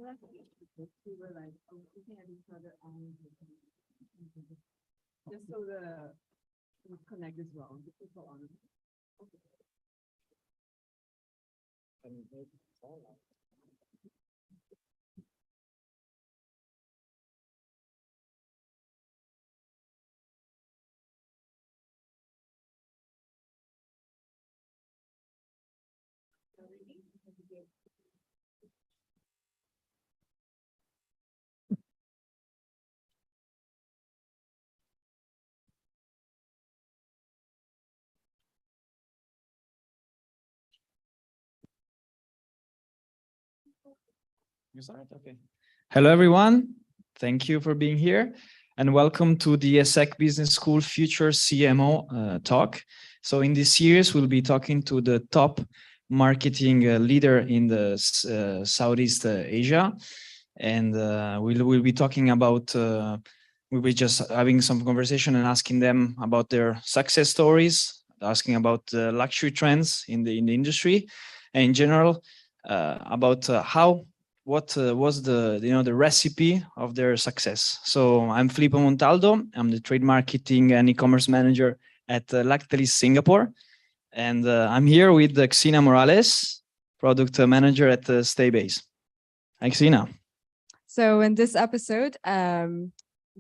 We were like looking at each other and just so the connect as well. The people on. Okay. You start? Okay. Hello, everyone. Thank you for being here and welcome to the ESSEC Business School Future CMO talk. So in this series, we'll be talking to the top marketing leader in the Southeast Asia. And we'll be talking about, we'll be just having some conversation and asking them about their success stories, asking about luxury trends in the industry, and in general, about what was the recipe of their success. So I'm Filippo Montaldo. I'm the trade marketing and e-commerce manager at Lactalis Singapore. And I'm here with Xeena Morales, product manager at Stylebase. Hi, Xeena. So in this episode,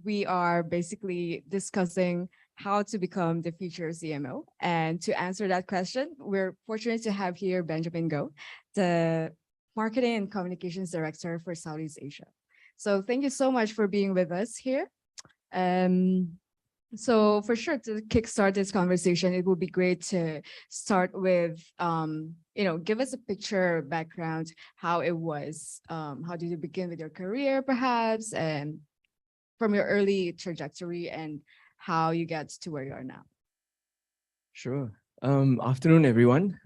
we are basically discussing how to become the future CMO. And to answer that question, we're fortunate to have here Benjamin Go, the Marketing and Communications Director for Southeast Asia. So thank you so much for being with us here. So for sure, to kickstart this conversation, it would be great to start with, give us a picture background, how it was, how did you begin with your career perhaps, and from your early trajectory and how you get to where you are now. Sure. Afternoon, everyone.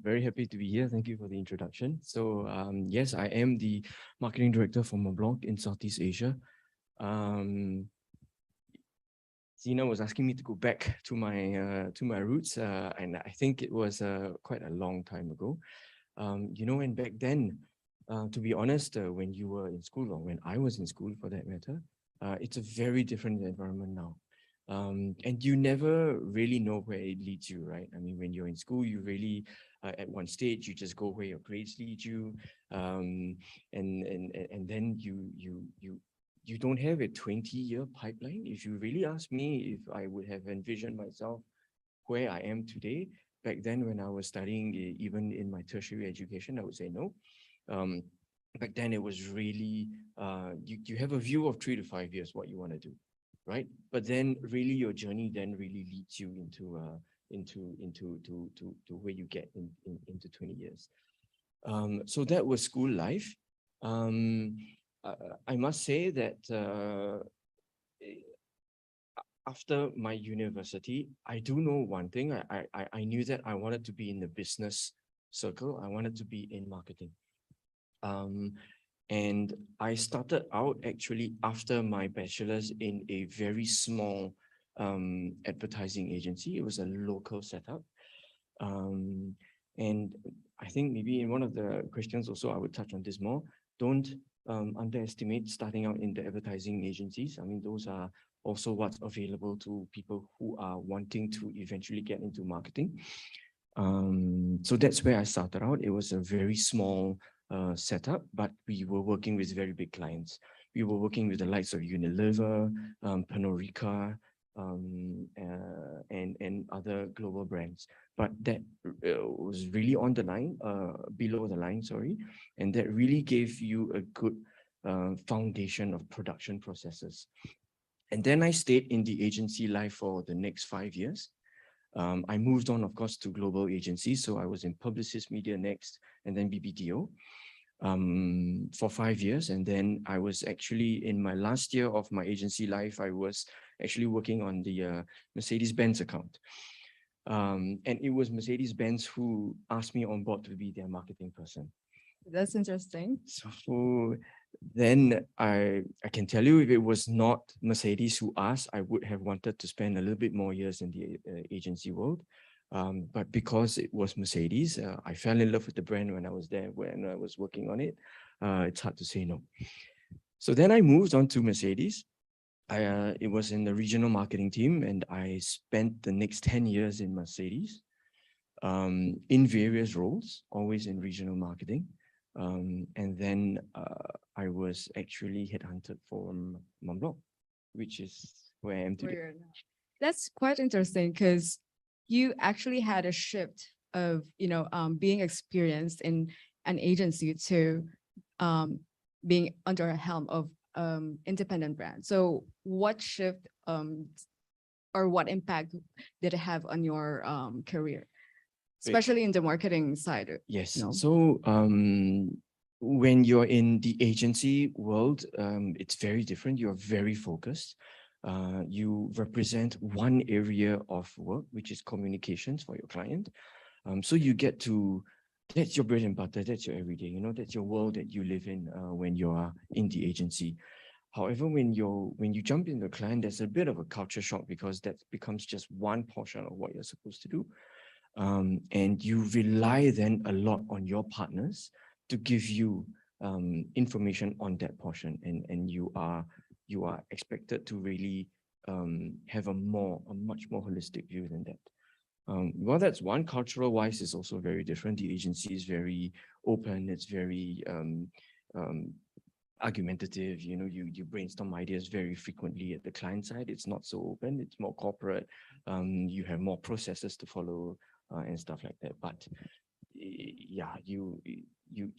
Very happy to be here. Thank you for the introduction. So yes, I am the marketing director for Montblanc in Southeast Asia. Xeena was asking me to go back to my roots, and I think it was quite a long time ago. And back then, to be honest, when you were in school, or when I was in school for that matter, it's a very different environment now. And you never really know where it leads you, right? I mean, when you're in school, you really, at one stage, you just go where your grades lead you, and then you don't have a 20-year pipeline. If you really ask me if I would have envisioned myself where I am today, back then when I was studying, even in my tertiary education, I would say no. Back then it was really, you have a view of 3 to 5 years, what you want to do. Right, but then really your journey then really leads you into where you get into 20 years. So that was school life. I must say that after my university, I do know one thing. I knew that I wanted to be in the business circle. I wanted to be in marketing. And I started out actually after my bachelor's in a very small advertising agency. It was a local setup. And I think maybe in one of the questions also, I would touch on this more. Don't underestimate starting out in the advertising agencies. I mean, those are also what's available to people who are wanting to eventually get into marketing. So that's where I started out. It was a very small setup, but we were working with very big clients. We were working with the likes of Unilever, Pernod Ricard, and other global brands. But that was really on the line, below the line, sorry. And that really gave you a good foundation of production processes. And then I stayed in the agency life for the next 5 years. I moved on, of course, to global agencies. So I was in Publicis Media Next and then BBDO for 5 years. And then I was actually in my last year of my agency life, I was actually working on the Mercedes-Benz account. And it was Mercedes-Benz who asked me on board to be their marketing person. That's interesting. So then I can tell you, if it was not Mercedes who asked, I would have wanted to spend a little bit more years in the agency world. But because it was Mercedes, I fell in love with the brand when I was there, when I was working on it. it's hard to say no. So then I moved on to Mercedes. It was in the regional marketing team, and I spent the next 10 years in Mercedes in various roles, always in regional marketing. And then I was actually headhunted from Montblanc, which is where I am today. Where you're now. That's quite interesting because you actually had a shift of, being experienced in an agency to being under a helm of independent brand. So what shift or what impact did it have on your career, especially in the marketing side? Yes. No. So when you're in the agency world, it's very different. You're very focused. You represent one area of work, which is communications for your client. So you get to, that's your bread and butter, that's your everyday, that's your world that you live in when you are in the agency. However, when you jump in the client, there's a bit of a culture shock because that becomes just one portion of what you're supposed to do. And you rely then a lot on your partners to give you information on that portion, and you are expected to really have a much more holistic view than that. Well, that's one. Cultural wise is also very different. The agency is very open. It's very argumentative. You brainstorm ideas very frequently. At the client side, it's not so open. It's more corporate. You have more processes to follow and stuff like that. But yeah, you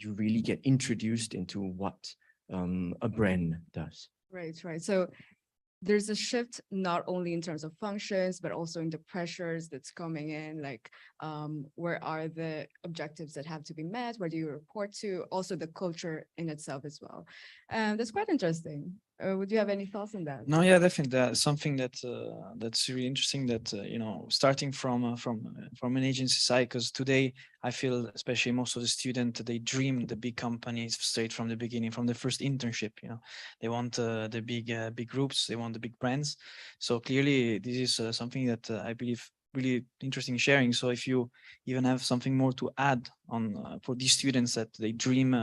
really get introduced into what a brand does. Right. So there's a shift not only in terms of functions, but also in the pressures that's coming in, like where are the objectives that have to be met? Where do you report to? Also the culture in itself as well. That's quite interesting. Would you have any thoughts on that? No, yeah, definitely. That's something that that's really interesting. That starting from an agency side, because today I feel, especially most of the students, they dream the big companies straight from the beginning, from the first internship. They want the big groups, they want the big brands. So clearly, this is something that I believe really interesting sharing. So if you even have something more to add on for these students that they dream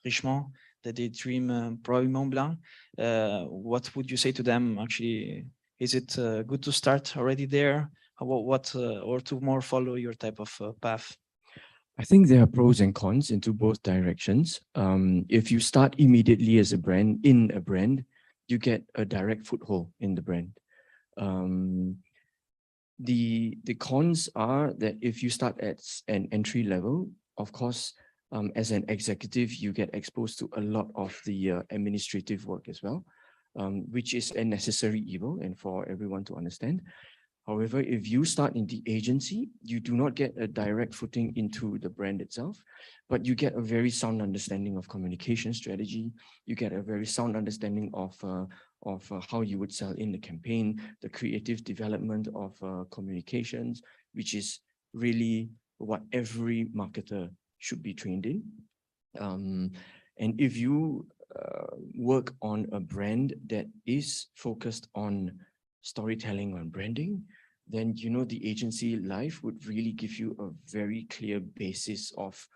Richemont, that they dream probably Montblanc, what would you say to them? Actually, is it good to start already there? What or to more follow your type of path? I think there are pros and cons into both directions. If you start immediately as a brand, you get a direct foothold in the brand. The cons are that if you start at an entry level, of course, as an executive, you get exposed to a lot of the administrative work as well, which is a necessary evil and for everyone to understand. However, if you start in the agency, you do not get a direct footing into the brand itself, but you get a very sound understanding of communication strategy. You get a very sound understanding of how you would sell in the campaign, the creative development of communications, which is really what every marketer should be trained in. And if you work on a brand that is focused on storytelling, on branding, then the agency life would really give you a very clear basis of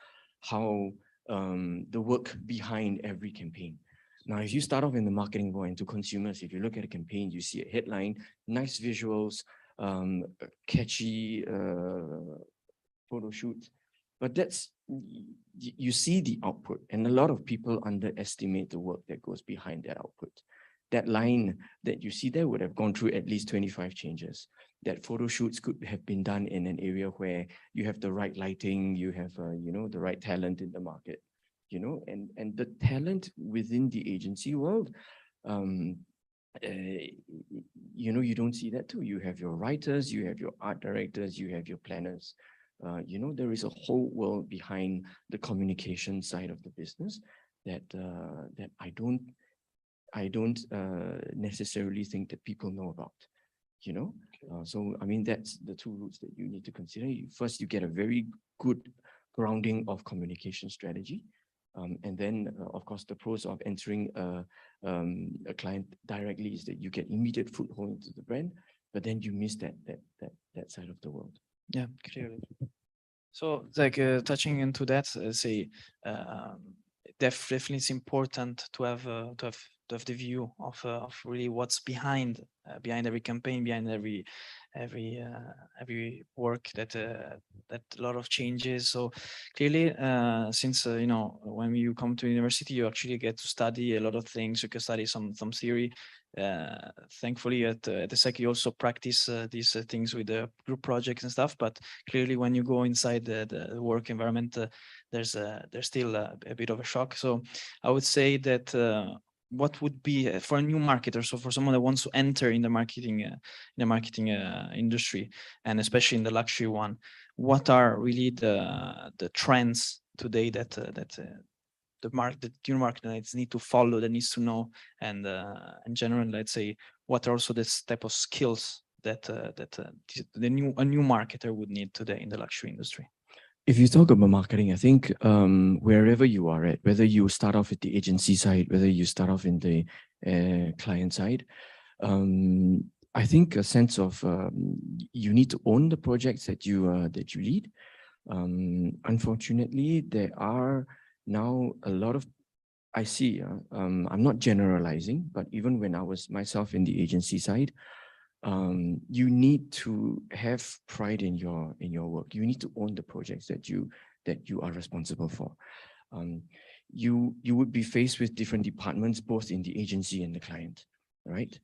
how the work behind every campaign. Now, if you start off in the marketing world and to consumers, if you look at a campaign, you see a headline, nice visuals, catchy photo shoot, but that's, you see the output, and a lot of people underestimate the work that goes behind that output. That line that you see there would have gone through at least 25 changes. That photo shoots could have been done in an area where you have the right lighting, you have the right talent in the market, and the talent within the agency world, you don't see that too. You have your writers, you have your art directors, you have your planners. There is a whole world behind the communication side of the business that I don't necessarily think that people know about, So, I mean, that's the two routes that you need to consider. First, you get a very good grounding of communication strategy. And then, of course, the pros of entering a client directly is that you get immediate foothold into the brand, but then you miss that side of the world. Yeah, clearly. So, like touching into that, say, definitely it's important to have the view of really what's behind every campaign, behind every work that a lot of changes. So clearly, since when you come to university, you actually get to study a lot of things. You can study some theory. Thankfully, at ESSEC, you also practice these things with the group projects and stuff. But clearly, when you go inside the work environment, there's still a bit of a shock. So I would say that what would be for a new marketer, so for someone that wants to enter in the marketing industry, and especially in the luxury one, what are really the trends today that the new marketers need to follow, that needs to know, and in general, let's say, what are also this type of skills that a new marketer would need today in the luxury industry? If you talk about marketing, I think wherever you are at, whether you start off at the agency side, whether you start off in the client side, I think a sense of you need to own the projects that you lead. Unfortunately, there are now a lot of, I see, I'm not generalizing, but even when I was myself in the agency side, you need to have pride in your work. You need to own the projects that you are responsible for. You would be faced with different departments, both in the agency and the client, right?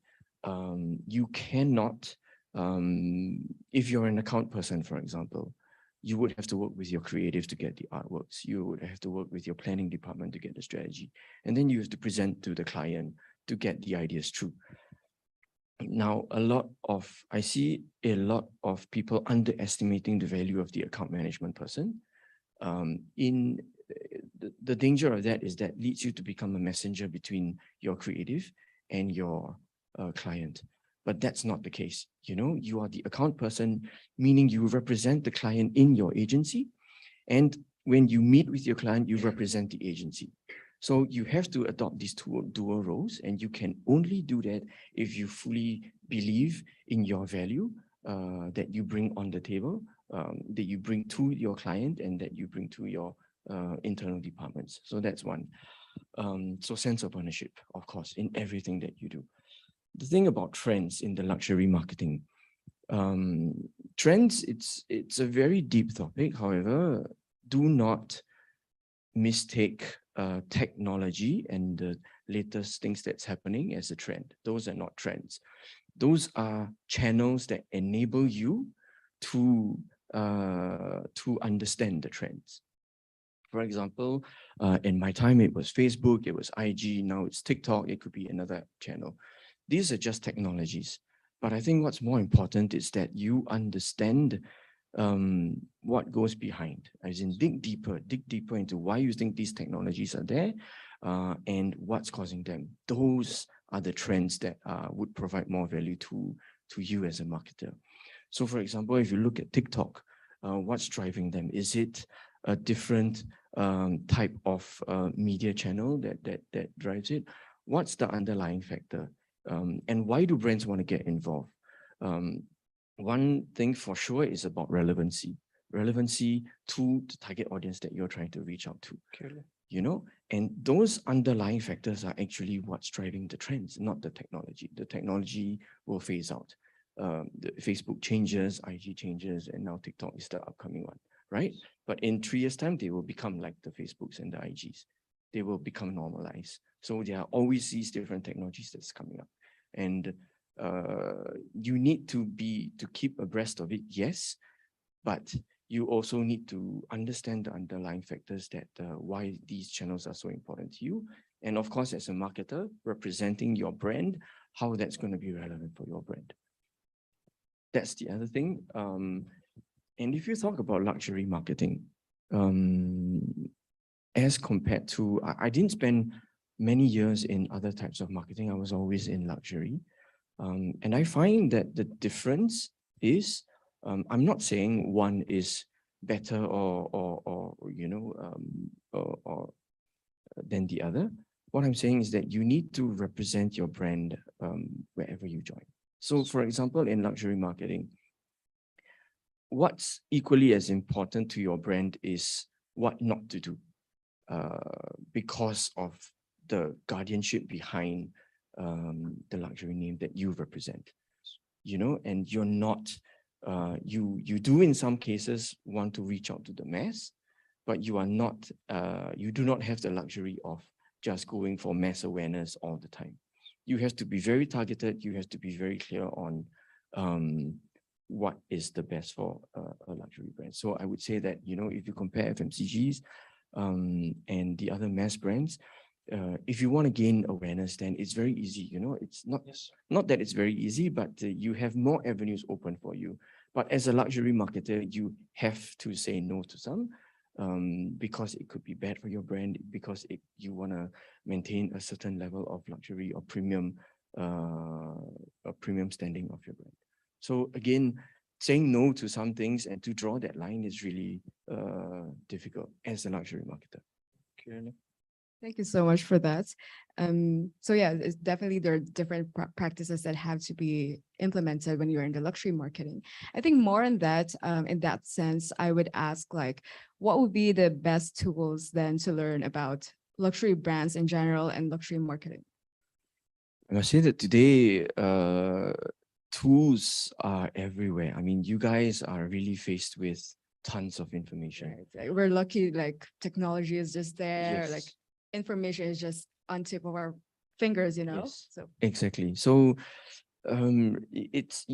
You cannot, if you're an account person, for example, you would have to work with your creative to get the artworks. You would have to work with your planning department to get the strategy. And then you have to present to the client to get the ideas through. Now, I see a lot of people underestimating the value of the account management person. The danger of that is that leads you to become a messenger between your creative and your client. But that's not the case. You are the account person, meaning you represent the client in your agency. And when you meet with your client, you represent the agency. So you have to adopt these dual roles, and you can only do that if you fully believe in your value that you bring on the table, that you bring to your client, and that you bring to your internal departments. So that's one. So sense of ownership, of course, in everything that you do. The thing about trends in the luxury marketing, trends, it's a very deep topic. However, do not mistake technology and the latest things that's happening as a trend. Those are not trends. Those are channels that enable you to understand the trends. For example, in my time, it was Facebook, it was IG, now it's TikTok, it could be another channel. These are just technologies. But I think what's more important is that you understand what goes behind, as in dig deeper into why you think these technologies are there and what's causing them. Those are the trends that would provide more value to you as a marketer. So for example, if you look at TikTok, what's driving them? Is it a different type of media channel that drives it? What's the underlying factor? And why do brands want to get involved? One thing for sure is about relevancy to the target audience that you're trying to reach out to. Clearly. And those underlying factors are actually what's driving the trends, not the technology. The technology will phase out. The Facebook changes, IG changes, and now TikTok is the upcoming one, right? But in 3 years' time, they will become like the Facebooks and the IGs. They will become normalized. So there are always these different technologies that's coming up. And you need to keep abreast of it, yes, but you also need to understand the underlying factors that why these channels are so important to you. And of course, as a marketer, representing your brand, how that's going to be relevant for your brand. That's the other thing. And if you talk about luxury marketing, as compared to, I didn't spend many years in other types of marketing. I was always in luxury. And I find that the difference is, I'm not saying one is better or than the other. What I'm saying is that you need to represent your brand wherever you join. So for example, in luxury marketing, what's equally as important to your brand is what not to do. because of the guardianship behind the luxury name that you represent, you know, and you're not, you do in some cases want to reach out to the mass, but you are not, you do not have the luxury of just going for mass awareness all the time. You have to be very targeted. You have to be very clear on what is the best for a luxury brand. So I would say that, you know, if you compare FMCGs and the other mass brands, if you want to gain awareness, then it's very easy. You know, it's not, not that it's very easy, but you have more avenues open for you. But as a luxury marketer, you have to say no to some because it could be bad for your brand, because you want to maintain a certain level of luxury or premium, a premium standing of your brand. So again, saying no to some things and to draw that line is really difficult as a luxury marketer. Clearly. Thank you so much for that. So yeah, it's definitely there are different practices that have to be implemented when you're in the luxury marketing. I think more in that sense, I would ask like, what would be the best tools then to learn about luxury brands in general and luxury marketing? I must say that today, tools are everywhere. I mean, you guys are really faced with tons of information. Right. We're lucky, like technology is just there, like Yes. information is just on tip of our fingers, you know? Yes. So Exactly. So it's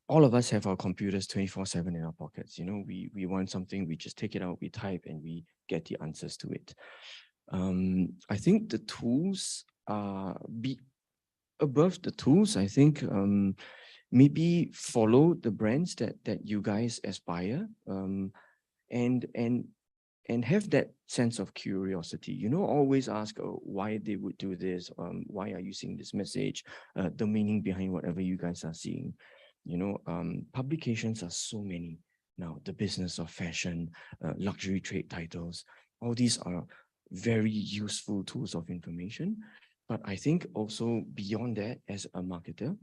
all of us have our computers 24/7 in our pockets. You know, we want something, we just take it out, we type, and we get the answers to it. I think the tools are above the tools. I think maybe follow the brands that you guys aspire, and have that sense of curiosity. You know, always ask why they would do this, why are you seeing this message, the meaning behind whatever you guys are seeing. You know, publications are so many now. The Business of Fashion, luxury trade titles, all these are very useful tools of information. But I think also beyond that, as a marketer,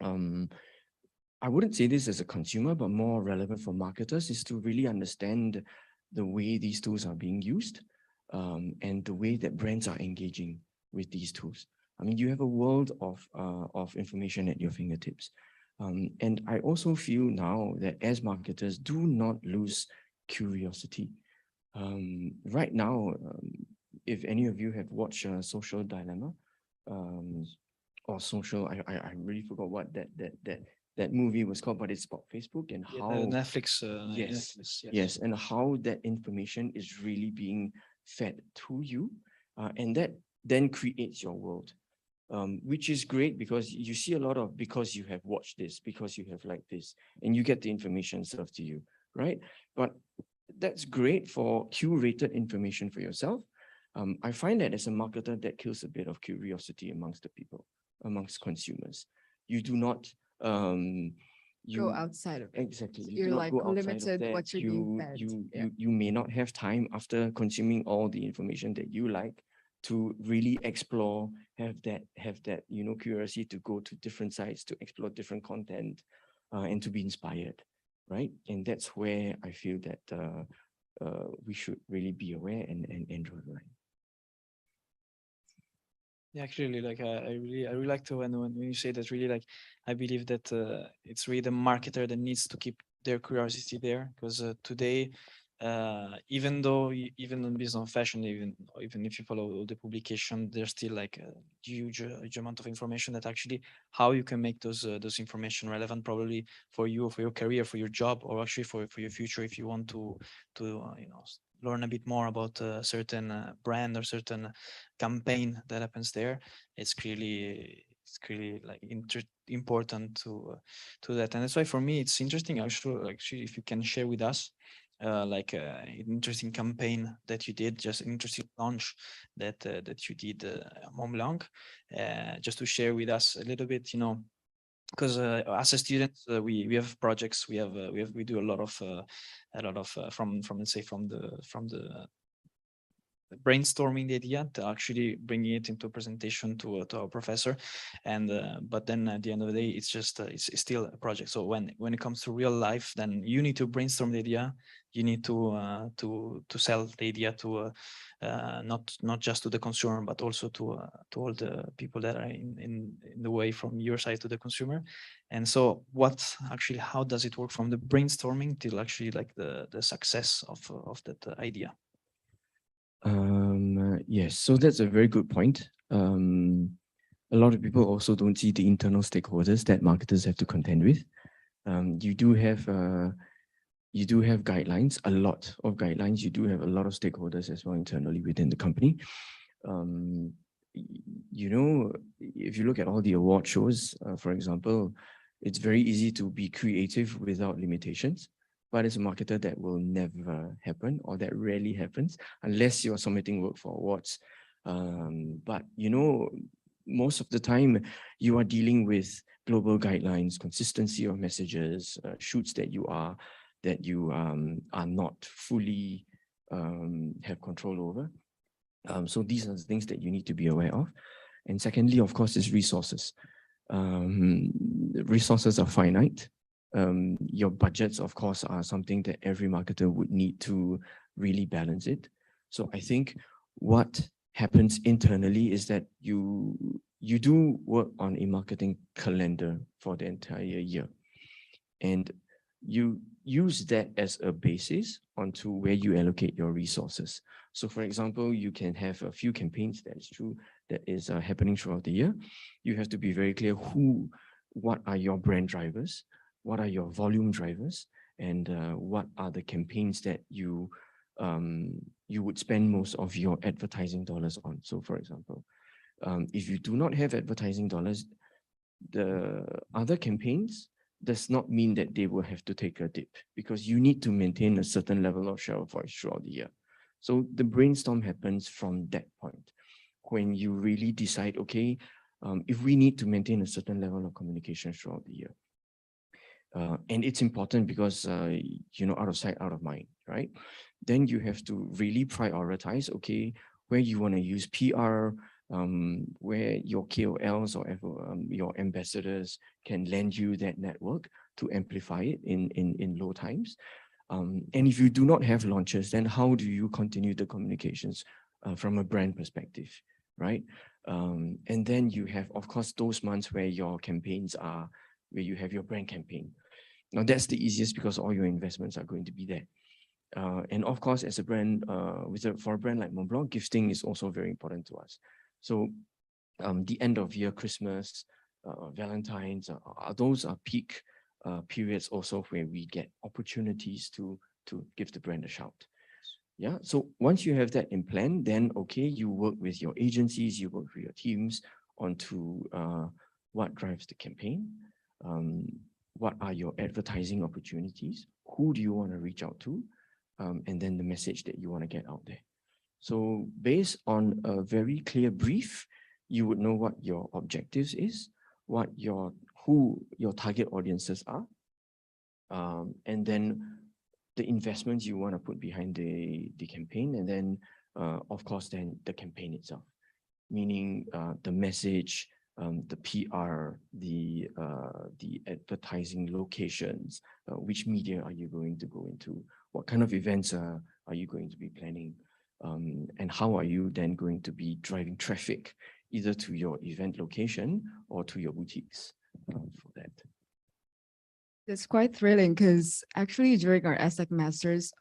I wouldn't say this as a consumer, but more relevant for marketers, is to really understand the way these tools are being used, and the way that brands are engaging with these tools. I mean, you have a world of information at your fingertips. And I also feel now that as marketers, do not lose curiosity. Right now, if any of you have watched Social Dilemma, or Social, I really forgot what that movie was called, but it's about Facebook and Yeah, how the Netflix. yes, Netflix, yes, and how that information is really being fed to you, and that then creates your world, which is great because you see a lot of, because you have watched this, because you have liked this, and you get the information served to you, right? But that's great for curated information for yourself. I find that as a marketer, that kills a bit of curiosity amongst the people, amongst consumers. You do not go outside of it. exactly. You You're do not like go outside of limited that. what you're being fed. Yeah. You may not have time after consuming all the information that you like to really explore, have that you know, curiosity to go to different sites, to explore different content, and to be inspired, right? And that's where I feel that we should really be aware and draw the line. Yeah, clearly, like I really like to when you say that, really, like I believe that it's really the marketer that needs to keep their curiosity there, because today, even though even in business of fashion, even if you follow all the publication, there's still like a huge amount of information that actually how you can make those information relevant probably for you, for your career, for your job, or actually for your future, if you want to you know, learn a bit more about a certain brand or certain campaign that happens there. It's clearly like important to that, and that's why for me it's interesting. Actually, if you can share with us like an interesting campaign that you did, just an interesting launch that you did Montblanc, just to share with us a little bit, you know, because as a student we have projects, we do a lot of from let's say from the brainstorming the idea to actually bringing it into a presentation to our professor. And but then at the end of the day, it's just it's still a project. So when it comes to real life, then you need to brainstorm the idea. You need to sell the idea to not just to the consumer, but also to all the people that are in the way from your side to the consumer. And so how does it work from the brainstorming till actually like the success of that idea? Yes, so that's a very good point. A lot of people also don't see the internal stakeholders that marketers have to contend with. You do have guidelines, a lot of guidelines. You do have a lot of stakeholders as well internally within the company. You know, if you look at all the award shows, for example, it's very easy to be creative without limitations. But as a marketer, that will never happen, or that rarely happens unless you're submitting work for awards. But you know, most of the time you are dealing with global guidelines, consistency of messages, shoots that you are not fully have control over. So these are the things that you need to be aware of. And secondly, of course, is resources. Resources are finite. Your budgets, of course, are something that every marketer would need to really balance it. So I think what happens internally is that you do work on a marketing calendar for the entire year. And you use that as a basis onto where you allocate your resources. So for example, you can have a few campaigns, that is true, that is happening throughout the year. You have to be very clear what are your brand drivers, what are your volume drivers, and what are the campaigns that you would spend most of your advertising dollars on. So for example, if you do not have advertising dollars, the other campaigns does not mean that they will have to take a dip, because you need to maintain a certain level of share of voice throughout the year. So the brainstorm happens from that point, when you really decide, okay, if we need to maintain a certain level of communication throughout the year. And it's important because, you know, out of sight, out of mind, right? Then you have to really prioritize, okay, where you want to use PR, where your KOLs or your ambassadors can lend you that network to amplify it in low times. And if you do not have launches, then how do you continue the communications from a brand perspective, right? And then you have, of course, those months where your campaigns are, where you have your brand campaign. Now that's the easiest because all your investments are going to be there. And of course, as a brand, for a brand like Montblanc, gifting is also very important to us. So the end of year, Christmas, Valentine's, those are peak periods also where we get opportunities to give the brand a shout. Yeah, so once you have that in plan, then okay, you work with your agencies, you work with your teams onto what drives the campaign, what are your advertising opportunities, who do you want to reach out to, and then the message that you want to get out there. So based on a very clear brief, you would know what your objectives is, who your target audiences are, and then the investments you want to put behind the campaign, and then of course then the campaign itself, meaning the message, the PR, the advertising locations, which media are you going to go into, what kind of events are you going to be planning, and how are you then going to be driving traffic either to your event location or to your boutiques for that. It's quite thrilling because actually during our ESSEC Masters,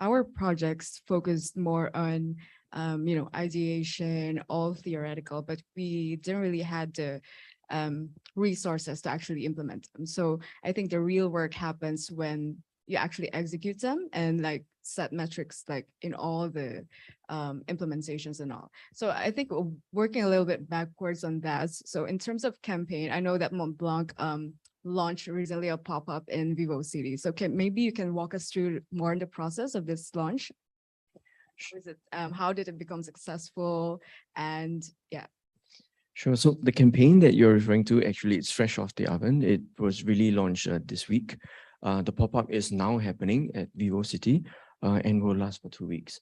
our projects focused more on, you know, ideation, all theoretical, but we didn't really had the resources to actually implement them. So I think the real work happens when you actually execute them and like set metrics like in all the implementations and all. So I think working a little bit backwards on that. So in terms of campaign, I know that Montblanc launched recently a pop-up in Vivo City. So maybe you can walk us through more in the process of this launch. How did it become successful? And yeah. Sure. So the campaign that you're referring to, actually, it's fresh off the oven. It was really launched this week. The pop-up is now happening at Vivo City and will last for 2 weeks.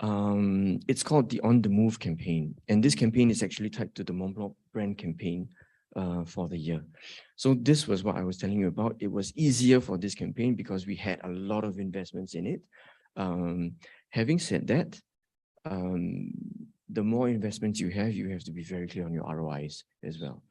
It's called the On the Move campaign. And this campaign is actually tied to the Montblanc brand campaign for the year. So this was what I was telling you about. It was easier for this campaign because we had a lot of investments in it. Having said that, the more investments you have to be very clear on your ROIs as well.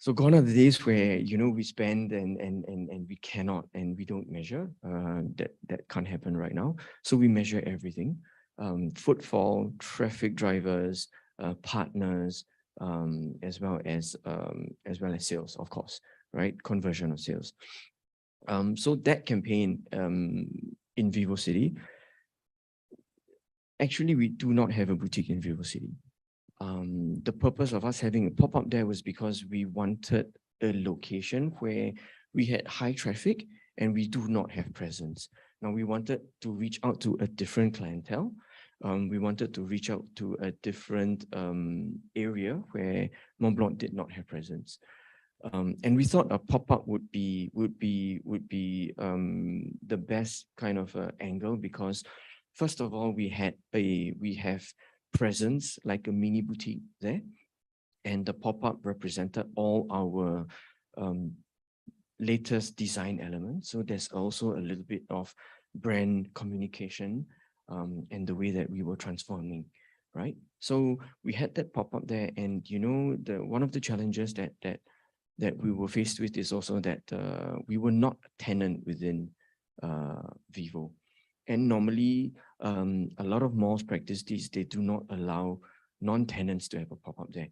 So gone are the days where, you know, we spend and we cannot and we don't measure. That can't happen right now. So we measure everything. Footfall, traffic drivers, partners, as well as sales, of course, right? Conversion of sales. So that campaign in Vivo City, actually, we do not have a boutique in Vivo City. The purpose of us having a pop-up there was because we wanted a location where we had high traffic and we do not have presence. Now, we wanted to reach out to a different clientele. We wanted to reach out to a different area where Montblanc did not have presence. And we thought a pop-up would be the best kind of angle because first of all, we have presence like a mini boutique there, and the pop-up represented all our latest design elements. So there's also a little bit of brand communication and the way that we were transforming, right? So we had that pop-up there, and you know, one of the challenges that we were faced with is also that we were not a tenant within Vivo. And normally, a lot of malls practice this, they do not allow non-tenants to have a pop-up there.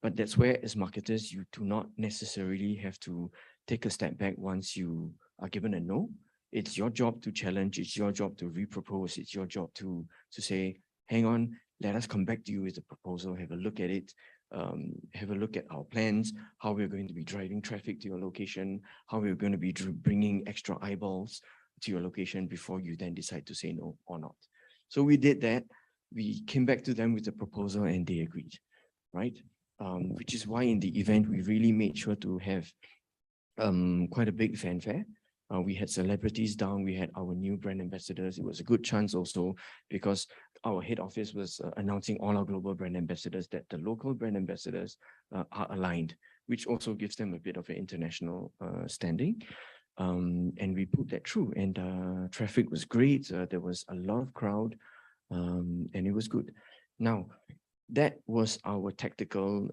But that's where, as marketers, you do not necessarily have to take a step back once you are given a no. It's your job to challenge, it's your job to repropose, it's your job to say, hang on, let us come back to you with a proposal, have a look at it, have a look at our plans, how we're going to be driving traffic to your location, how we're going to be bringing extra eyeballs to your location before you then decide to say no or not. So we did that. We came back to them with a proposal and they agreed, right? Which is why in the event, we really made sure to have quite a big fanfare. We had celebrities down, we had our new brand ambassadors. It was a good chance also because our head office was announcing all our global brand ambassadors that the local brand ambassadors are aligned, which also gives them a bit of an international standing. And we put that through, and traffic was great. There was a lot of crowd, and it was good. Now, that was our tactical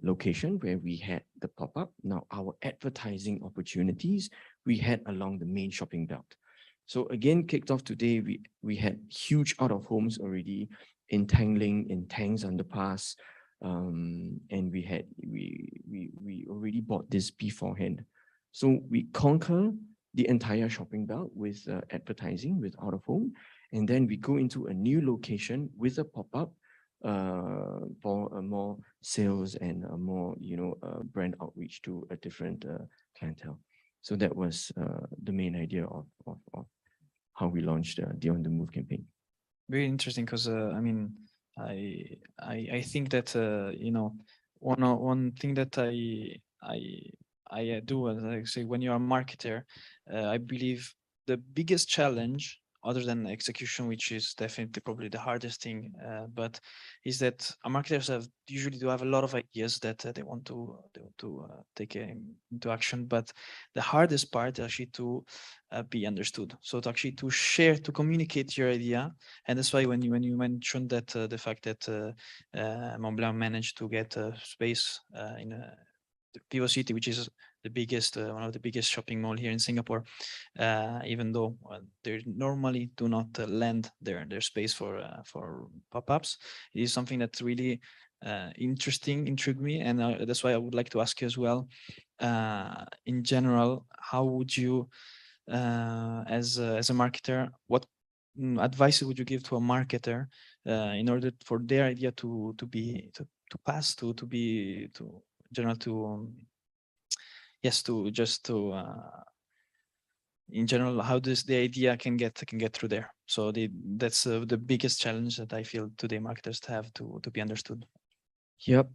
location where we had the pop-up. Now, our advertising opportunities we had along the main shopping belt. So again, kicked off today, we had huge out-of-homes already in Tangling, in Tangs Underpass, and we already bought this beforehand. So we conquer the entire shopping belt with advertising, with out-of-home, and then we go into a new location with a pop-up for a more sales and a more, brand outreach to a different clientele. So that was the main idea of how we launched the On the Move campaign. Very interesting because I mean, I think that one thing that I do, as I say, when you're a marketer, I believe the biggest challenge, other than execution, which is definitely probably the hardest thing, but is that marketers usually have a lot of ideas that they want to take into action. But the hardest part is actually to be understood. So to actually to share, to communicate your idea, and that's why when you mentioned that the fact that Montblanc managed to get a space in Vivo City, which is the biggest, one of the biggest shopping mall here in Singapore, even though they normally do not lend their space for pop-ups. It is something that really intrigued me, and that's why I would like to ask you as well. In general, how would you, as a marketer, what advice would you give to a marketer in order for their idea to pass to in general, how does the idea can get through there? So that's the biggest challenge that I feel today marketers have to be understood. Yep,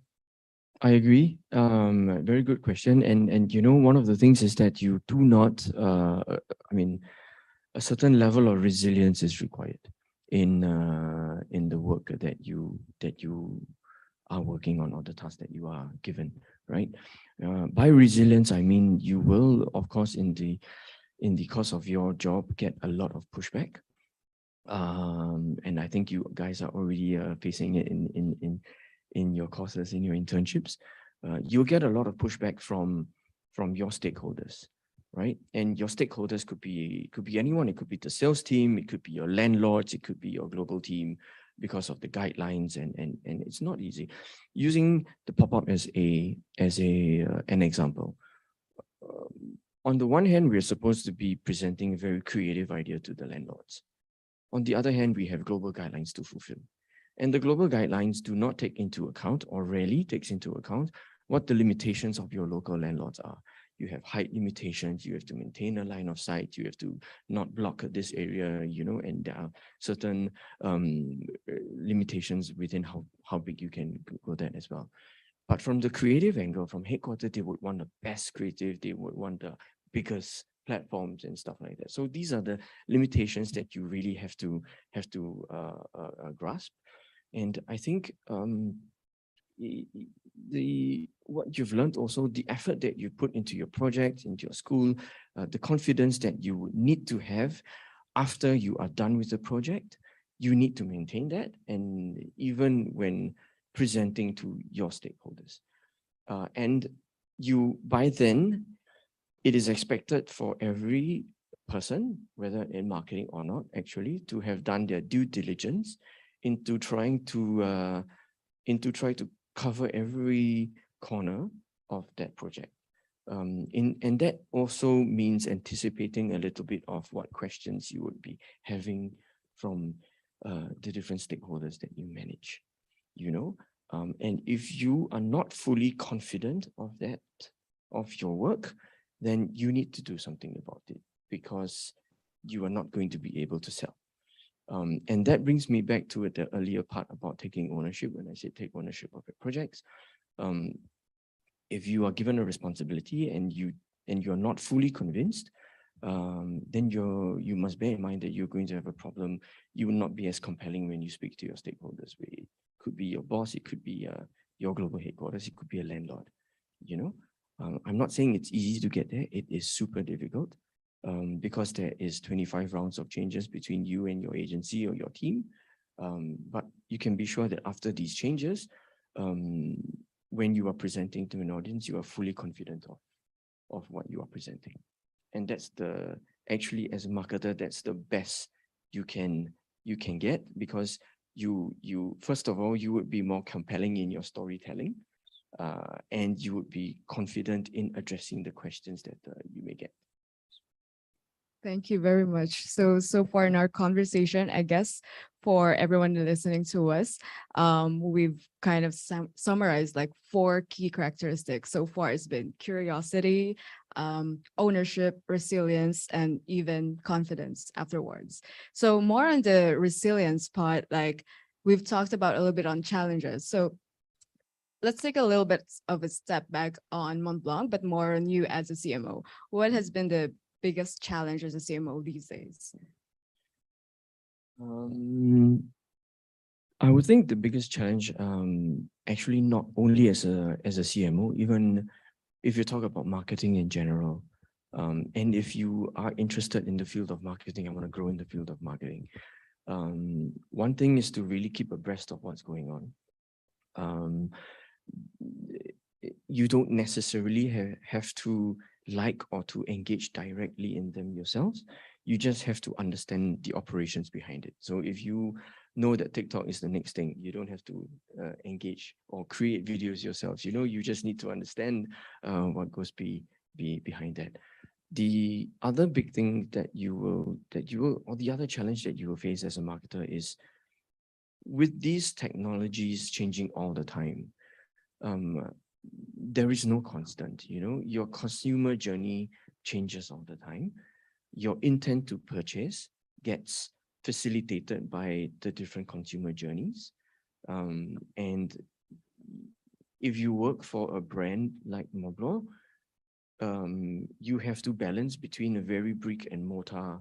I agree. Very good question. And one of the things is that you do not, a certain level of resilience is required. in the work that you are working on, or the task that you are given, right? By resilience, I mean you will, of course, in the course of your job, get a lot of pushback. And I think you guys are already facing it in your courses, in your internships. You'll get a lot of pushback from your stakeholders, right? And your stakeholders could be anyone. It could be the sales team, it could be your landlords, it could be your global team, because of the guidelines, and it's not easy. Using the pop-up as an example. On the one hand, we're supposed to be presenting a very creative idea to the landlords. On the other hand, we have global guidelines to fulfill. And the global guidelines do not take into account, or rarely takes into account, what the limitations of your local landlords are. You have height limitations, you have to maintain a line of sight, you have to not block this area, you know, and there are certain limitations within how big you can go there as well. But from the creative angle, from headquarters, they would want the best creative, they would want the biggest platforms and stuff like that. So these are the limitations that you really have to grasp. And I think what you've learned also, the effort that you put into your project, into your school, the confidence that you need to have after you are done with the project, you need to maintain that. And even when presenting to your stakeholders. And by then, it is expected for every person, whether in marketing or not, actually, to have done their due diligence into trying to cover every corner of that project. And that also means anticipating a little bit of what questions you would be having from the different stakeholders that you manage, you know. And if you are not fully confident of your work, then you need to do something about it, because you are not going to be able to sell. And that brings me back to the earlier part about taking ownership. When I say take ownership of your projects, if you are given a responsibility and you're not fully convinced, then you must bear in mind that you're going to have a problem. You will not be as compelling when you speak to your stakeholders. It could be your boss, it could be your global headquarters, it could be a landlord, you know. I'm not saying it's easy to get there. It is super difficult because there is 25 rounds of changes between you and your agency or your team. But you can be sure that after these changes, when you are presenting to an audience, you are fully confident of what you are presenting. And that's actually as a marketer, that's the best you can get, because you first of all, you would be more compelling in your storytelling. And you would be confident in addressing the questions that you may get. Thank you very much. So far in our conversation, I guess for everyone listening to us, we've kind of summarized like 4 key characteristics. So far, it's been curiosity, ownership, resilience, and even confidence afterwards. So more on the resilience part, like we've talked about a little bit on challenges. So let's take a little bit of a step back on Montblanc, but more on you as a CMO. What has been the biggest challenge as a CMO these days? I would think the biggest challenge, actually not only as a CMO, even if you talk about marketing in general, and if you are interested in the field of marketing, I want to grow in the field of marketing. One thing is to really keep abreast of what's going on. You don't necessarily have to like or to engage directly in them yourselves. You just have to understand the operations behind it. So if you know that TikTok is the next thing, you don't have to engage or create videos yourselves. You know, you just need to understand what goes behind that. The other big thing that you will, or the other challenge that you will face as a marketer is, with these technologies changing all the time, there is no constant, you know. Your consumer journey changes all the time. Your intent to purchase gets facilitated by the different consumer journeys. And if you work for a brand like Montblanc, you have to balance between a very brick and mortar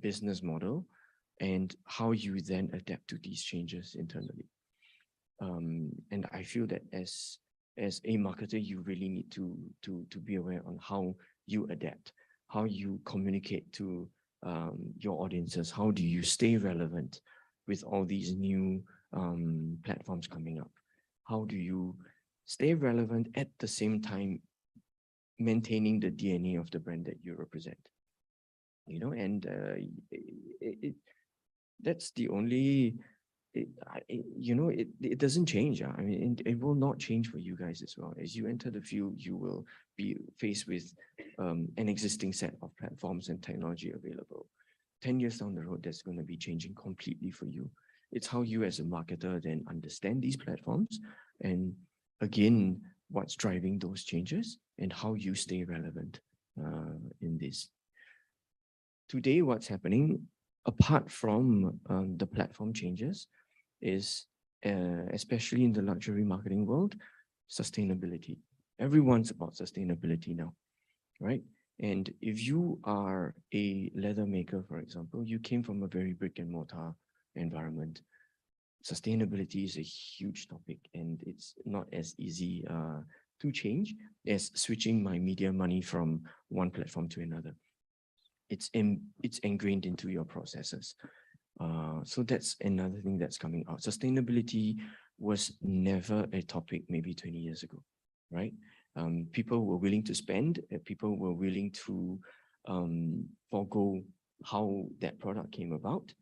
business model and how you then adapt to these changes internally. And I feel that as a marketer, you really need to be aware on how you adapt, how you communicate to your audiences, how do you stay relevant with all these new platforms coming up? How do you stay relevant at the same time maintaining the DNA of the brand that you represent? You know, and that's the only, it doesn't change. I mean, it will not change for you guys as well. As you enter the field, you will be faced with an existing set of platforms and technology available. 10 years down the road, that's going to be changing completely for you. It's how you as a marketer then understand these platforms, and again, what's driving those changes and how you stay relevant in this. Today, what's happening, apart from the platform changes, is especially in the luxury marketing world, sustainability. Everyone's about sustainability now, right? And if you are a leather maker, for example, you came from a very brick and mortar environment. Sustainability is a huge topic, and it's not as easy to change as switching my media money from one platform to another. It's ingrained into your processes. So that's another thing that's coming out. Sustainability was never a topic maybe 20 years ago, right? People were willing to spend, people were willing to forego how that product came about.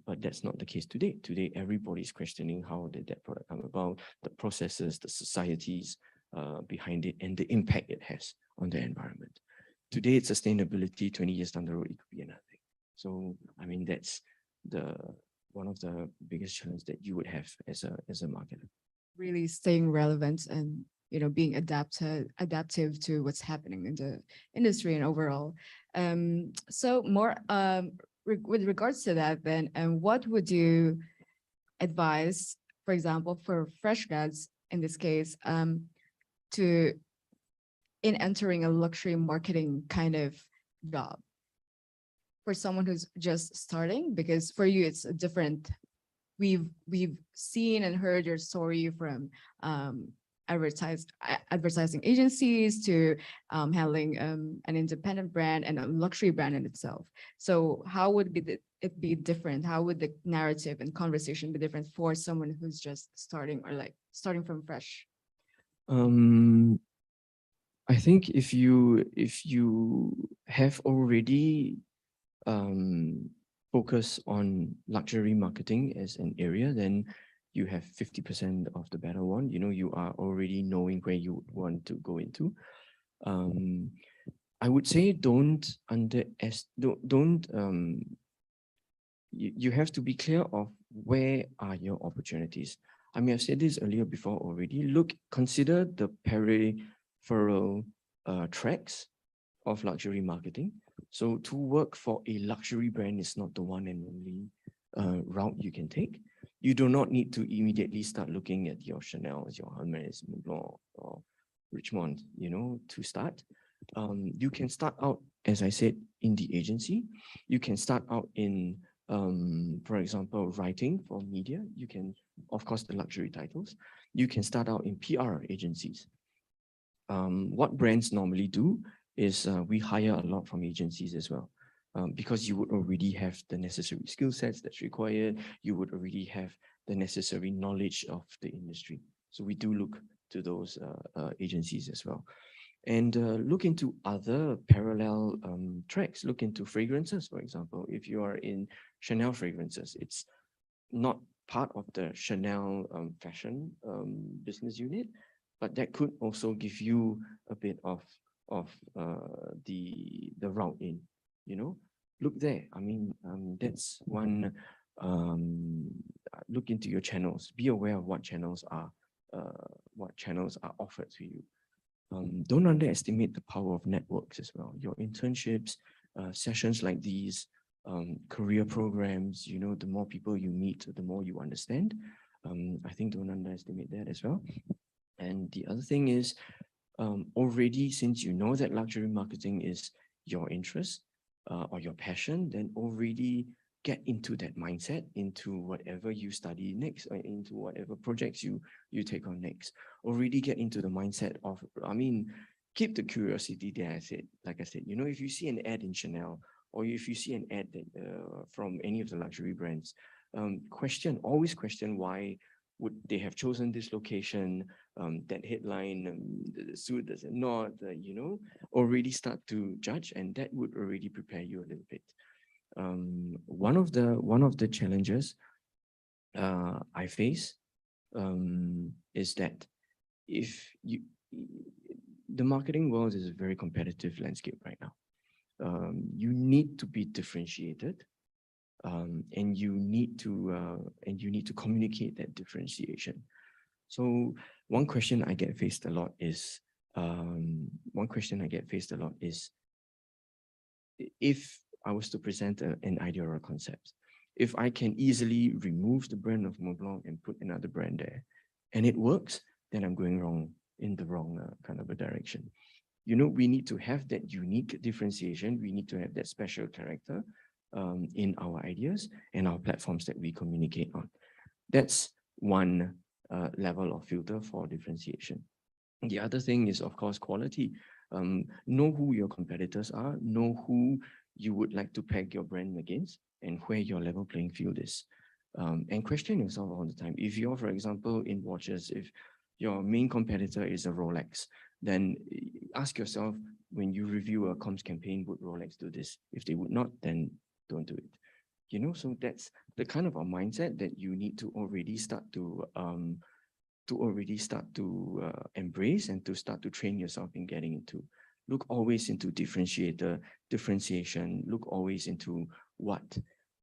But that's not the case today. Today, everybody's questioning how did that product come about, the processes, the societies behind it, and the impact it has on the environment. Today, it's sustainability. 20 years down the road, it could be another thing. So, I mean, that's one of the biggest challenges that you would have as a marketer. Really staying relevant and being adaptive to what's happening in the industry and overall. So more with regards to that, then, what would you advise, for example, for fresh grads in this case, in entering a luxury marketing kind of job for someone who's just starting? Because for you, it's a different. We've seen and heard your story from advertising agencies to handling an independent brand and a luxury brand in itself. So how would it be different? How would the narrative and conversation be different for someone who's just starting, or like starting from fresh? I think if you have already focus on luxury marketing as an area, then you have 50% of the battle won. You are already knowing where you want to go into. I would say you have to be clear of where are your opportunities. I mean, I've said this earlier before already. Consider the peripheral tracks of luxury marketing. So to work for a luxury brand is not the one and only route you can take. You do not need to immediately start looking at your Chanel, your Hermes, Montblanc, or Richemont, to start. You can start out, as I said, in the agency. You can start out in, for example, writing for media. You can, of course, the luxury titles. You can start out in PR agencies. What brands normally do is we hire a lot from agencies as well. Because you would already have the necessary skill sets that's required. You would already have the necessary knowledge of the industry. So we do look to those agencies as well. And look into other parallel tracks. Look into fragrances, for example. If you are in Chanel fragrances, it's not part of the Chanel fashion business unit, but that could also give you a bit of the route in, Look there. I mean, that's one. Look into your channels. Be aware of what channels are offered to you. Don't underestimate the power of networks as well. Your internships, sessions like these, career programs. The more people you meet, the more you understand. I think don't underestimate that as well. And the other thing is, already, since you know that luxury marketing is your interest or your passion, then already get into that mindset, into whatever you study next, or into whatever projects you take on next. Already get into the mindset of, keep the curiosity there. Like I said, if you see an ad in Chanel, or if you see an ad that from any of the luxury brands, always question why would they have chosen this location, that headline, the suit does it not, already start to judge, and that would already prepare you a little bit. One of the challenges I face is that the marketing world is a very competitive landscape right now. You need to be differentiated, and you need to communicate that differentiation. So one question I get faced a lot is, if I was to present an idea or a concept, if I can easily remove the brand of Montblanc and put another brand there, and it works, then I'm going in the wrong kind of a direction. We need to have that unique differentiation. We need to have that special character in our ideas and our platforms that we communicate on. That's one level of filter for differentiation. The other thing is, of course, quality. Know who your competitors are, know who you would like to peg your brand against, and where your level playing field is. And question yourself all the time. If you're, for example, in watches, if your main competitor is a Rolex, then ask yourself, when you review a comms campaign, would Rolex do this? If they would not, then don't do it. So that's the kind of a mindset that you need to already start to embrace, and to start to train yourself in getting into. Look always into differentiation. Look always into what,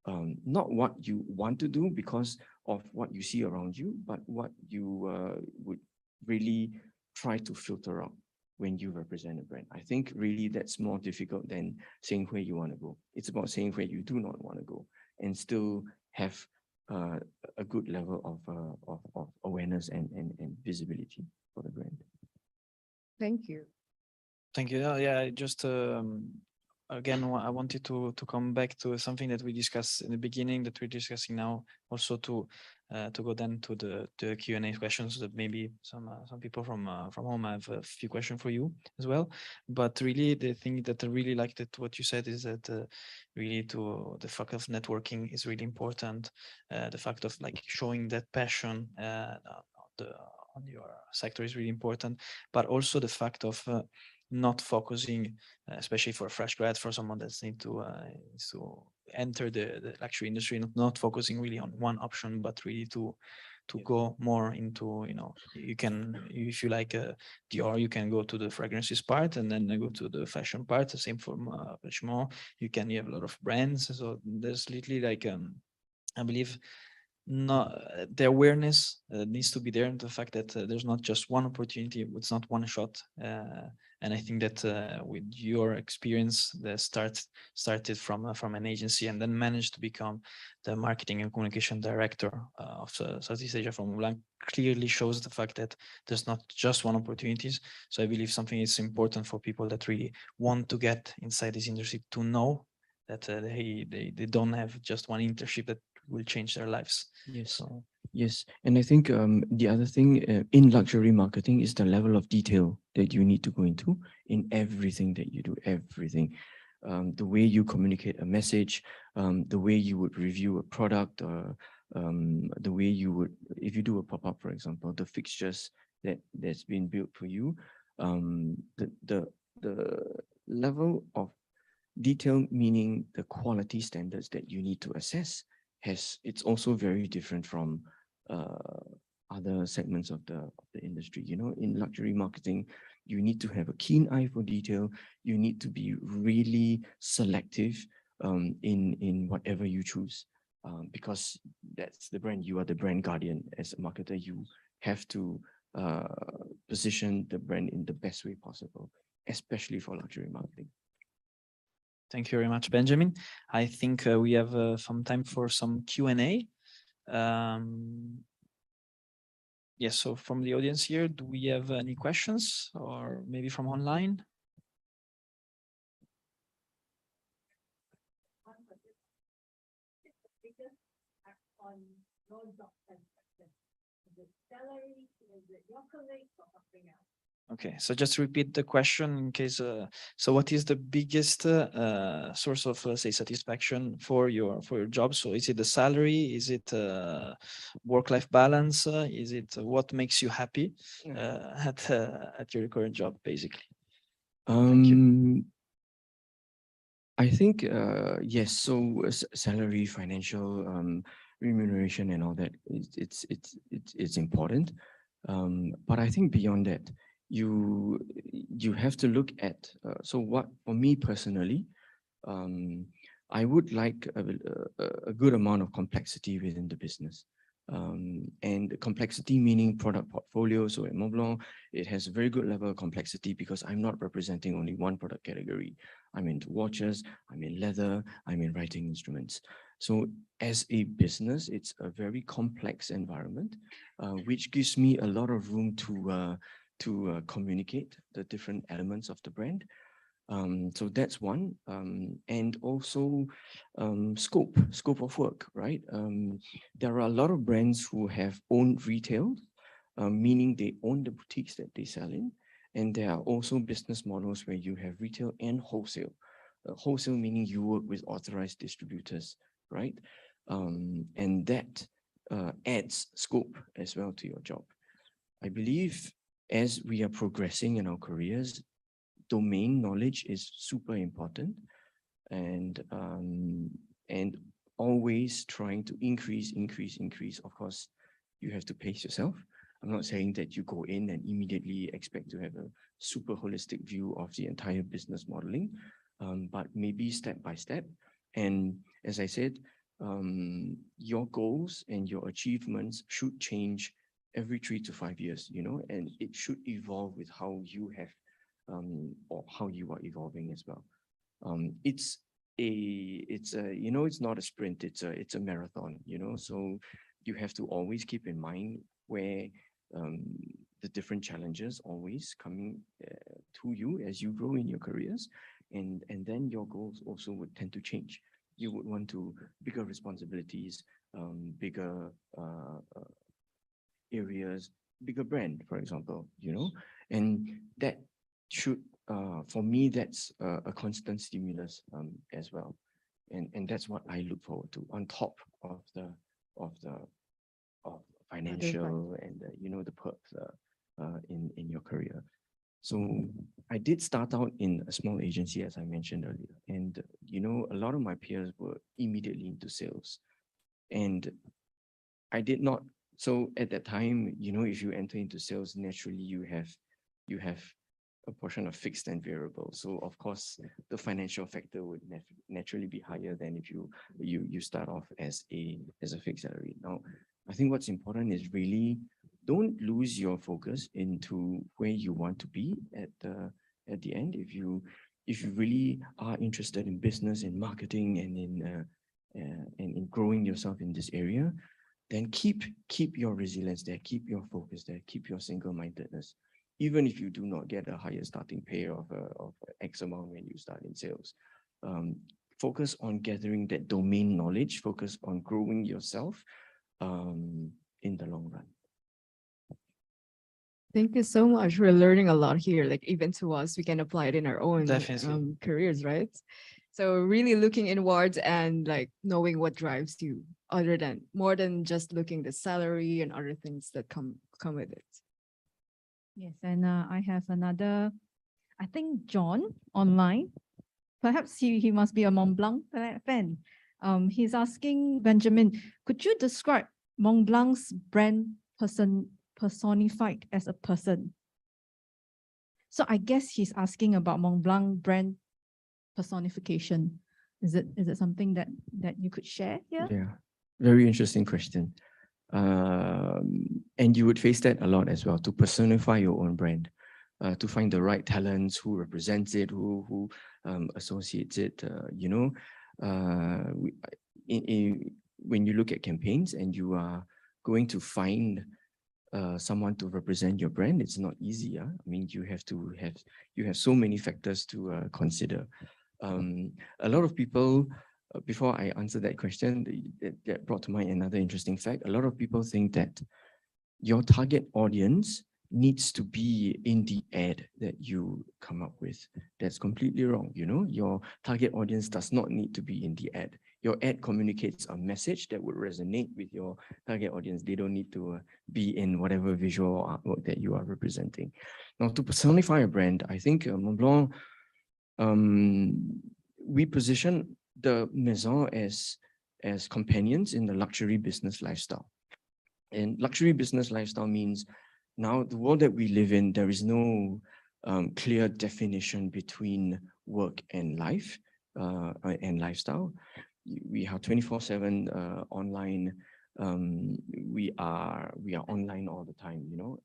not what you want to do because of what you see around you, but what you would really try to filter out when you represent a brand. I think really that's more difficult than saying where you want to go. It's about saying where you do not want to go, and still have a good level of awareness and visibility for the brand. Thank you. Thank you. Yeah, just again, I wanted to come back to something that we discussed in the beginning, that we're discussing now, also to go then to the Q&A questions, that maybe some people from home have a few questions for you as well. But really, the thing that I really liked that what you said is that really the fact of networking is really important. The fact of like showing that passion on your sector is really important, but also the fact of not focusing, especially for a fresh grad, for someone that's need to enter the luxury industry, not focusing really on one option, but really to go more into, you can, if you like Dior, you can go to the fragrances part and then go to the fashion part. The same for Richemont. You have a lot of brands. So there's literally like, I believe, the awareness needs to be there, and the fact that there's not just one opportunity, it's not one shot. And I think that with your experience that started from an agency and then managed to become the marketing and communication director of Southeast Asia from Montblanc, clearly shows the fact that there's not just one opportunities. So I believe something is important for people that really want to get inside this industry to know that they don't have just one internship that will change their lives. Yes. So. Yes. And I think the other thing in luxury marketing is the level of detail that you need to go into in everything that you do, everything. The way you communicate a message, the way you would review a product, the way you would, if you do a pop-up, for example, the fixtures that's been built for you, the level of detail, meaning the quality standards that you need to assess, it's also very different from other segments of the industry. In luxury marketing, you need to have a keen eye for detail. You need to be really selective in whatever you choose, because that's the brand. You are the brand guardian. As a marketer, you have to position the brand in the best way possible, especially for luxury marketing. Thank you very much, Benjamin. I think we have some time for some Q&A. Yes, so from the audience here, do we have any questions, or maybe from online? your job satisfaction? Is it salary? Is it your colleagues or something else? Okay, so just repeat the question in case. So, what is the biggest source of, let's say, satisfaction for your job? So, is it the salary? Is it work-life balance? Is it what makes you happy at your current job, basically? Thank you. I think yes. So salary, financial remuneration, and all that. It's important. But I think beyond that, you have to look at. So what for me personally, I would like a good amount of complexity within the business. And complexity meaning product portfolio. So at Montblanc, it has a very good level of complexity because I'm not representing only one product category. I'm into watches, I'm in leather, I'm in writing instruments. So as a business, it's a very complex environment, which gives me a lot of room to communicate the different elements of the brand. So that's one. And also scope of work, right? There are a lot of brands who have owned retail, meaning they own the boutiques that they sell in. And there are also business models where you have retail and wholesale. Wholesale meaning you work with authorized distributors, right? And that adds scope as well to your job. I believe as we are progressing in our careers, domain knowledge is super important, and always trying to increase. Of course, you have to pace yourself. I'm not saying that you go in and immediately expect to have a super holistic view of the entire business modeling, but maybe step by step. And as I said, your goals and your achievements should change every 3 to 5 years, and it should evolve with how you have or how you are evolving as well. It's not a sprint, it's a marathon, so you have to always keep in mind where the different challenges always coming to you as you grow in your careers, and then your goals also would tend to change. You would want to bigger responsibilities, bigger areas, bigger brand, for example, and that should, for me, that's a constant stimulus as well. And that's what I look forward to on top of the financial and the perks in your career. So I did start out in a small agency, as I mentioned earlier, and a lot of my peers were immediately into sales, and I did not. So at that time, if you enter into sales, naturally you have a portion of fixed and variable. So of course, the financial factor would naturally be higher than if you start off as a fixed salary. Now, I think what's important is really don't lose your focus into where you want to be at the end. If you really are interested in business and marketing and in growing yourself in this area, then keep your resilience there, keep your focus there, keep your single-mindedness. Even if you do not get a higher starting pay of X amount when you start in sales, focus on gathering that domain knowledge, focus on growing yourself in the long run. Thank you so much. We're learning a lot here. Like even to us, we can apply it in our own Definitely. careers, right? So really looking inwards and like knowing what drives you, more than just looking the salary and other things that come with it. Yes, and I have another, I think John online. Perhaps he must be a Montblanc fan. He's asking Benjamin, could you describe Montblanc's brand personified as a person? So I guess he's asking about Montblanc brand personification. Is it something that you could share here? Yeah, very interesting question. And you would face that a lot as well, to personify your own brand, to find the right talents, who represents it, who associates it. When you look at campaigns and you are going to find someone to represent your brand, it's not easy. I mean, you have so many factors to consider. A lot of people before I answer that question, that brought to mind another interesting fact. A lot of people think that your target audience needs to be in the ad that you come up with. That's completely wrong. You know, your target audience does not need to be in the ad. Your ad communicates a message that would resonate with your target audience. They don't need to be in whatever visual artwork that you are representing. Now, to personify a brand, I think Montblanc, we position the maison as companions in the luxury business lifestyle. And luxury business lifestyle means now the world that we live in, there is no clear definition between work and life and lifestyle. We are 24/7 online. We are online all the time, you know,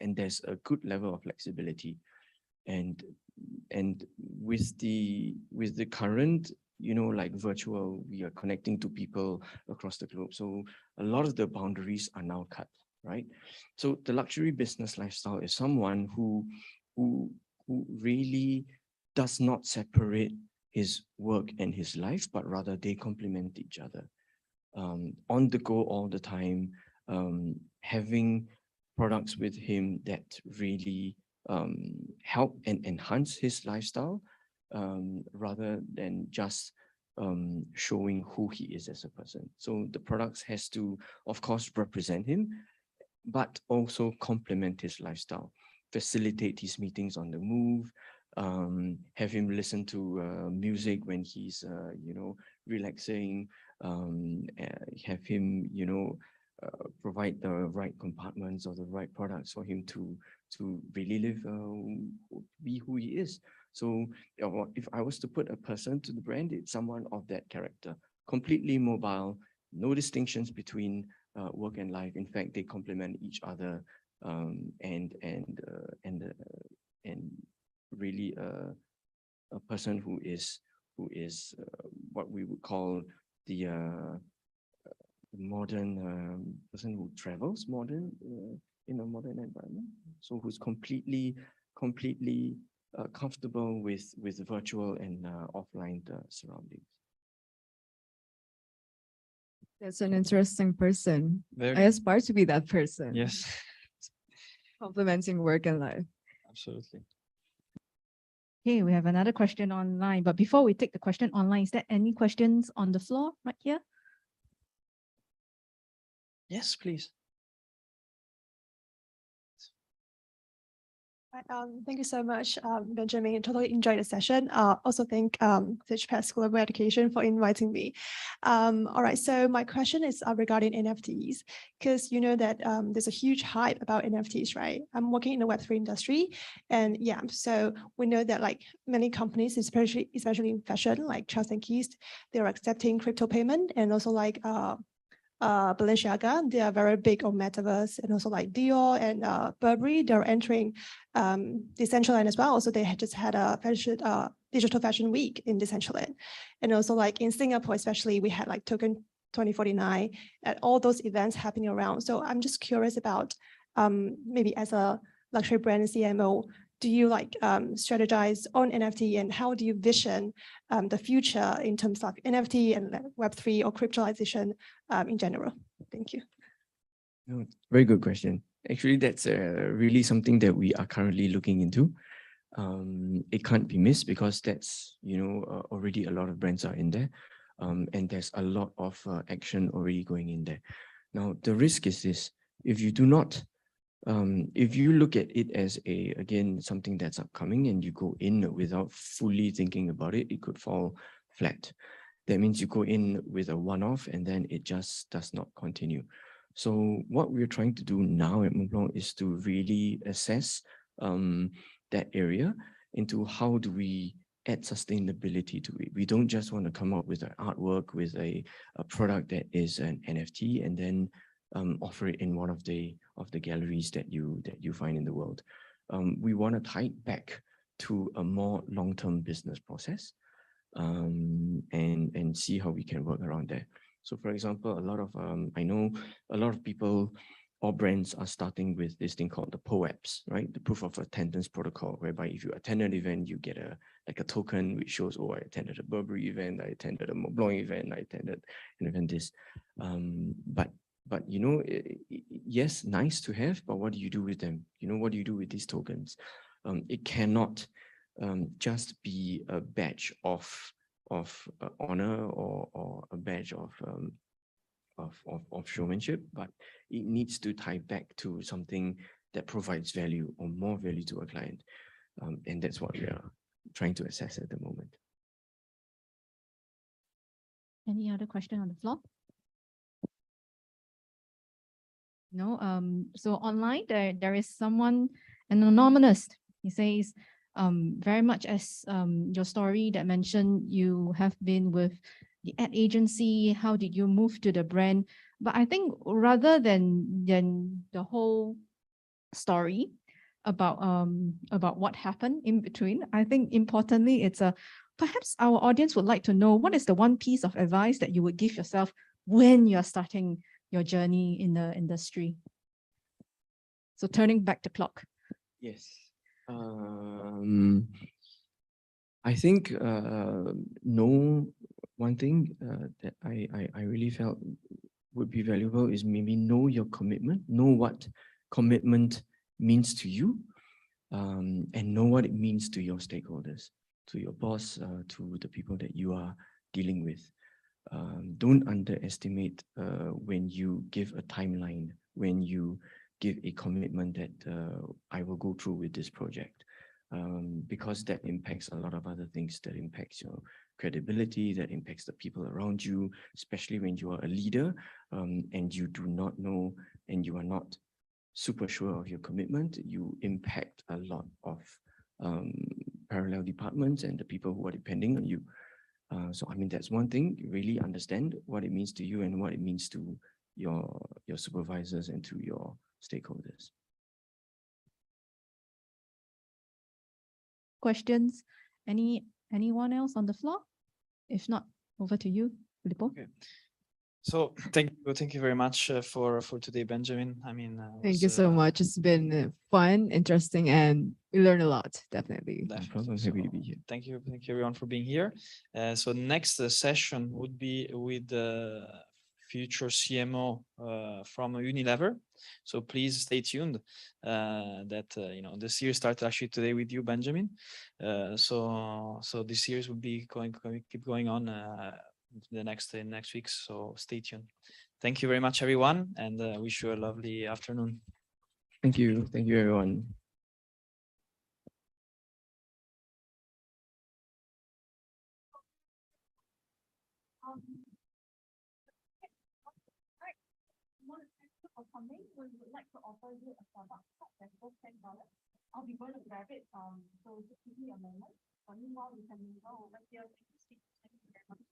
and there's a good level of flexibility. And with the current, you know, like virtual, we are connecting to people across the globe. So a lot of the boundaries are now cut, right? So the luxury business lifestyle is someone who really does not separate his work and his life, but rather they complement each other. On the go all the time, having products with him that really help and enhance his lifestyle, rather than just showing who he is as a person. So the products has to, of course, represent him, but also complement his lifestyle, facilitate his meetings on the move, have him listen to music when he's, you know, relaxing, have him, you know, provide the right compartments or the right products for him to really live, be who he is. So if I was to put a person to the brand, it's someone of that character, completely mobile, no distinctions between work and life. In fact, they complement each other, and really a person who is what we would call the modern person who travels modern in a modern environment. So who's completely comfortable with virtual and offline surroundings. That's an interesting person. Very, I aspire to be that person. yes, Complementing work and life. absolutely. Okay, we have another question online. But before we take the question online, is there any questions on the floor right here? Yes, please. Thank you so much, Benjamin. Totally enjoyed the session. Also thank Stylebase School of Education for inviting me. All right, so my question is regarding NFTs, because you know that there's a huge hype about NFTs, right? I'm working in the Web3 industry, and yeah, so we know that like many companies, especially in fashion, like Charles & Keys, they're accepting crypto payment, and also like Balenciaga, they are very big on metaverse, and also like Dior and Burberry, they're entering Decentraland as well. So they had just had a fashion, digital fashion week in Decentraland. And also like in Singapore, especially, we had like Token 2049 and all those events happening around. So I'm just curious about maybe as a luxury brand CMO, do you like strategize on NFT, and how do you vision the future in terms of NFT and Web3 or cryptalization in general? Thank you. No, very good question. Actually, that's really something that we are currently looking into. It can't be missed because that's, you know, already a lot of brands are in there, and there's a lot of action already going in there. Now, the risk is this: if you do not if you look at it as again, something that's upcoming and you go in without fully thinking about it, it could fall flat. That means you go in with a one-off and then it just does not continue. So what we're trying to do now at Montblanc is to really assess that area into how do we add sustainability to it. We don't just want to come up with an artwork with a product that is an NFT and then offer it in one of the galleries that you find in the world. We want to tie it back to a more long-term business process, and see how we can work around that. So, for example, a lot of I know a lot of people all brands are starting with this thing called the POAPs, right? The proof of attendance protocol, whereby if you attend an event, you get a token which shows, oh, I attended a Burberry event, I attended a Montblanc event, I attended an event this. But you know, yes, nice to have, but what do you do with them? You know, what do you do with these tokens? It cannot just be a badge of honor or a badge of showmanship, but it needs to tie back to something that provides value or more value to a client. And that's what we are trying to assess at the moment. Any other question on the floor? No, so online there is someone, an anonymous. He says, very much as your story that mentioned you have been with the ad agency, how did you move to the brand? But I think rather than the whole story about what happened in between, I think importantly it's perhaps our audience would like to know what is the one piece of advice that you would give yourself when you're starting your journey in the industry. So turning back the clock. Yes. I think one thing that I really felt would be valuable is maybe know your commitment, know what commitment means to you, and know what it means to your stakeholders, to your boss, to the people that you are dealing with. Don't underestimate when you give a timeline, when you give a commitment that I will go through with this project, because that impacts a lot of other things. That impacts your credibility, that impacts the people around you, especially when you are a leader and you do not know and you are not super sure of your commitment. You impact a lot of parallel departments and the people who are depending on you. So I mean, that's one thing. You really understand what it means to you and what it means to your supervisors and to your stakeholders. Questions? Anyone else on the floor? If not, over to you, Filippo. Okay. So thank you very much for today, Benjamin. I mean, Thank you so much. It's been fun, interesting, and we learned a lot, definitely. No problem. Happy to be here. Thank you everyone for being here. So next session would be with the future CMO from Unilever. So please stay tuned. That you know, the series started actually today with you, Benjamin. So this series will be keep going on the next weeks. So stay tuned. Thank you very much, everyone, and wish you a lovely afternoon. Thank you, everyone. We would like to offer you a Starbucks cup that's worth $10. I'll be going to grab it. So just give me a moment. Meanwhile, we can go over here. Thank you very much.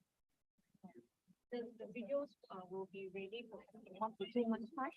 The videos will be ready for 1 to 2 months time.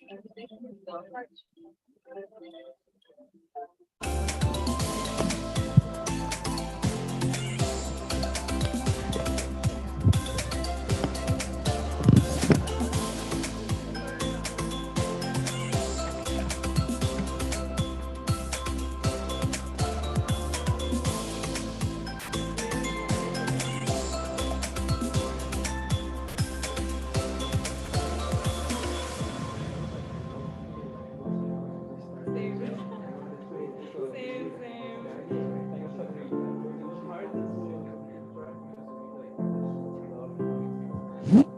Same.